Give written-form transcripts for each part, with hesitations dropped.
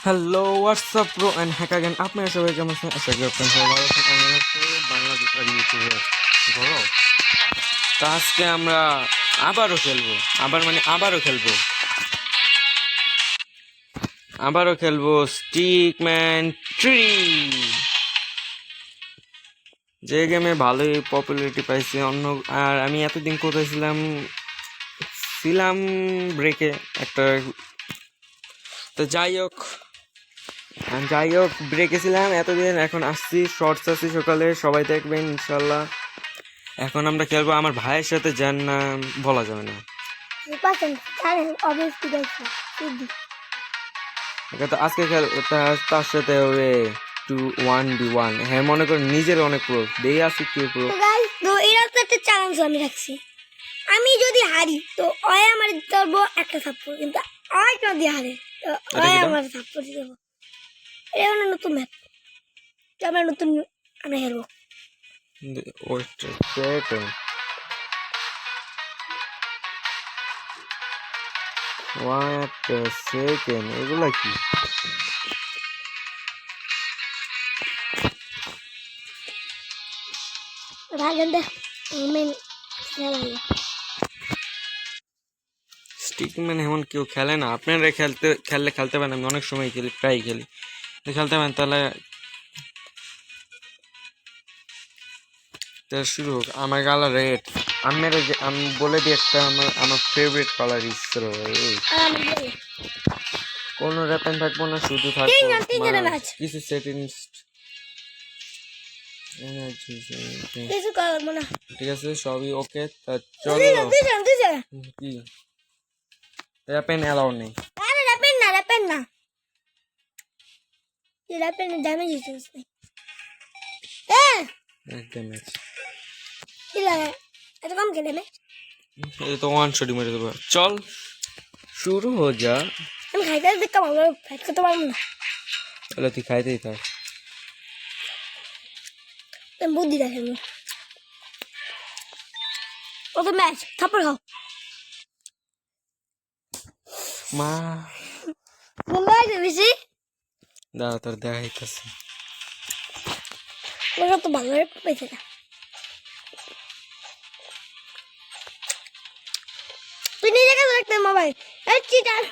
Hello WhatsApp bro and hack again. আপনারা সবাই কেমন আছেন? আশা করি আপনারা সবাই ভালো আছেন। আমি হচ্ছে বাংলাদেশ আর ইউটিউবে বড়। তো আজকে আমরা আবারও খেলবো, আবারও খেলবো স্টিকম্যান ট্রি, যে গেমে ভালোই পপুলারিটি পাইছে। আর আমি এতদিন কোথায় ছিলাম ব্রেকে একটা। তো যাই হোক ব্রেকে ছিলাম এতদিন, এখন আসছি, শর্টস আসছি সকালে, সবাই দেখবেন ইনশাল্লাহ। এখন আমরা খেলবো আমার ভাইয়ের সাথে, যার নাম বলা যাবে না। তো আজকে তার সাথে হবে 1v1। হ্যাঁ, মনে করেন নিজের অনেক প্রো দিয়ে আসি, কি প্রো। তো এরা তো একটা চ্যালেঞ্জ আমি রাখছি। আমি যদি হারি তো অয় আমার ধরবো একটা সাপোর্ট, কিন্তু অয় যদি হারে তো অয় আমার সাপোর্ট দেবো। এটা হলো নতুন ম্যাপ, তো আমরা নতুন আমরা হেরবো। সেকেন্ড এগুলা কি? স্টিকম্যান এমন কেউ খেলে না, আপনারা খেলতে পারেন। আমি অনেক সময় খেলি, প্রায় খেলি। খেলতে পারেন তাহলে শুরু হোক। আমার কালার রেড। আমি বলে দিই একটা, আমার ফেভারিট কালার ইসরো। কোনো রেপেন থাকবো না, শুধু থাকবো কিছু সেটিংস। ঠিক আছে, সবই ওকে। তা চলো। কি রেপেন অ্যালাউ নেই? এই তো ওয়ান শট মেরে দেবো। চল শুরু হো যা। আমি খাইতে দেখতাম, ফাইট করতে পারবো না। তাহলে তুই খাইতেই থাক। বুদ্ধি দেখেন ও তো ম্যাচ থাপ্পড় খাও। মা মুম্বাই বেশি দাঁড়া, তোর দেখাইতেছে। ওরা তো ভালো পেয়েছে না। তুই নিজে কাছে রাখতে মোবাইল চিটার।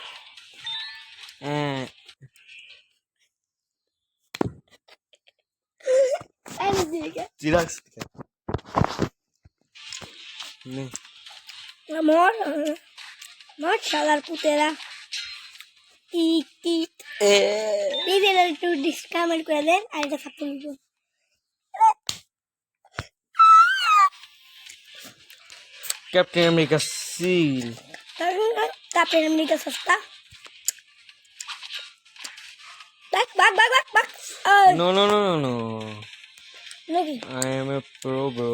হ্যাঁ, চিরাক্স মোর মোর শালার পুতেরা নিজের একটু ডিসকাউন্ট করে দেন আর এটা সাপোর্ট দিব। ক্যাপ্টেন আমেরিকা সিল। ক্যাপ্টেন আমেরিকা সস্তা। বাক বাক বাক বাক বাক। No no no no no, নাকি I am a pro bro.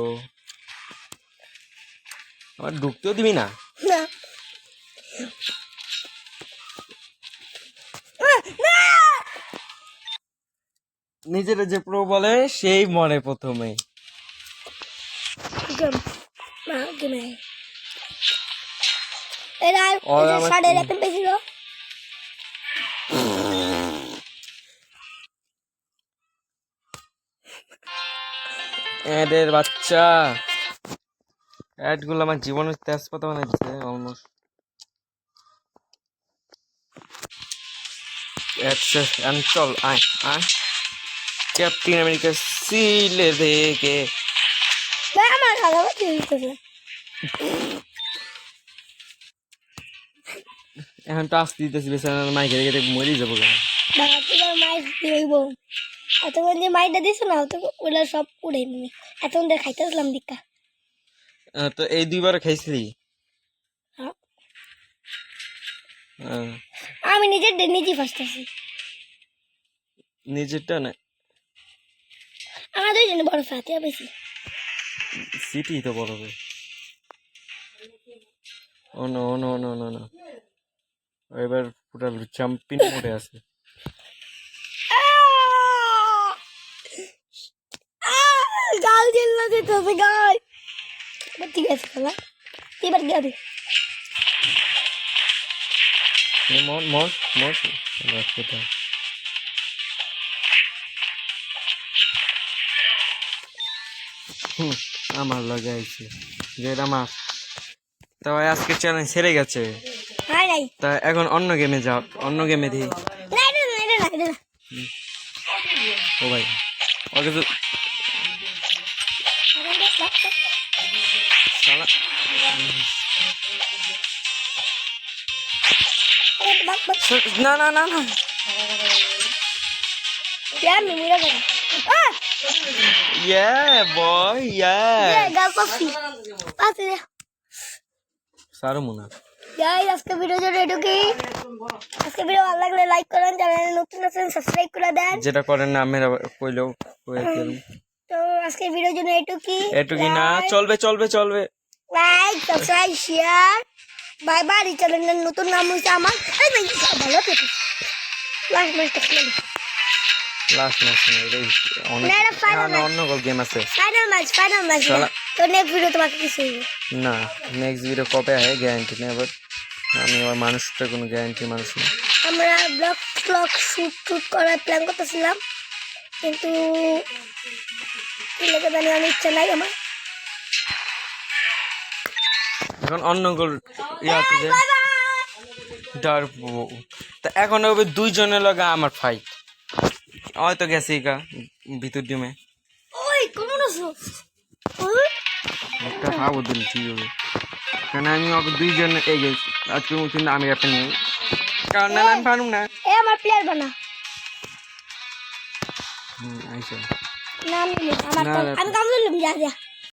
আমার ঢুকতেও দিবি না? না নিজের যে প্রো বলে সেই মরে প্রথমে। এরা সাড়ে রাতে পেয়েছিল। এদের বাচ্চা অ্যাডগুলো আমার জীবনের তেজপাতা বানাই দিচ্ছে অলমোস্ট। চল আয় আয়, ক্যাপ্টেন আমেরিকা সিলে দেখে। আমার খাওয়া হচ্ছে এখন টাস্ক দিতেছি, বেচারা মাইকে রেখে মরে যাবো। মাইক দিব এতক্ষণ যে মাইকটা দিছো না, ওগুলো সব উড়ে মানে এতক্ষণ ধরে খাইতেছিলাম দীক্ষা। তো এই দুইবার খাইছিলি? আমি নিজে ফার্স্ট আছি। নিজেরটা না, আমার দুইজনে বড় ফাতিয়া বেশি। সিটি তো বড় হবে। Oh no no no no no, এবার পুরো জাম্পিং মোডে আছে। গাল জেলা দিতেছে গাল। ঠিক আছে খেলা এবার যাবে। মন মন মন রাখতে। আমার লগে আইছে যে এটা মাছ। তো ভাই আজকে চ্যালেঞ্জ হেরে গেছে। হাই নাই তা এখন অন্য গেমে যাও, অন্য গেমে দিই। না এটা না এটা না এটা না ও ভাই ওকে তো শালা না না না না यार मैं मेरा कर ইয়ে বয় ইয়ে ये गाल पप्पी पास दे সারো মুনা गाइस आज का वीडियो जो रेडियो की आज का वीडियो ভালো লাগলে লাইক করেন, চ্যানেলে নতুন আছেন সাবস্ক্রাইব করে দেন। যেটা করেন না আমি কইলেও কই দিলাম। তো আজকে ভিডিও জন্য এটুকি না, চলবে চলবে চলবে। Like subscribe share bye bye. চ্যানেলের নতুন নাম হইছে আমার এই ভাই ভালো তো লাস্ট ম্যাচটা খেলে লাস্ট ম্যাচ না এটা অনেক না, এটা final match। অন্য গেম আছে। ফাইনাল ম্যাচ শালা। তো নেক্সট ভিডিও তোমাকে কিছু হইবে না নেক্সট ভিডিও কবে হয় গ্যারান্টি নেই। আবার আমি আমার মানুষটা কোনো গ্যারান্টি মানুষ না। আমরা ব্লগ শুট করার প্ল্যান করতেছিলাম, কিন্তু কি লেগে জানি আমি ইচ্ছা নাই আমার। এখন অন্য গোল ইয়াতে যে ডারবো তা এখন হবে দুইজনের লগে আমার ফাইট। হয়তো গেছি গা ভিতর ডিমে ওই কেমন আছো? একটা ভাবো দিল ঠিক হবে, কারণ আমি ওকে দুইজন এগিয়ে আজকে কিন্তু আমি একটা নিই, কারণ না আমি পারুম না। এ আমার প্লেয়ার বানা আইসা না আমি আমার না, আমি কাম করলাম যা যা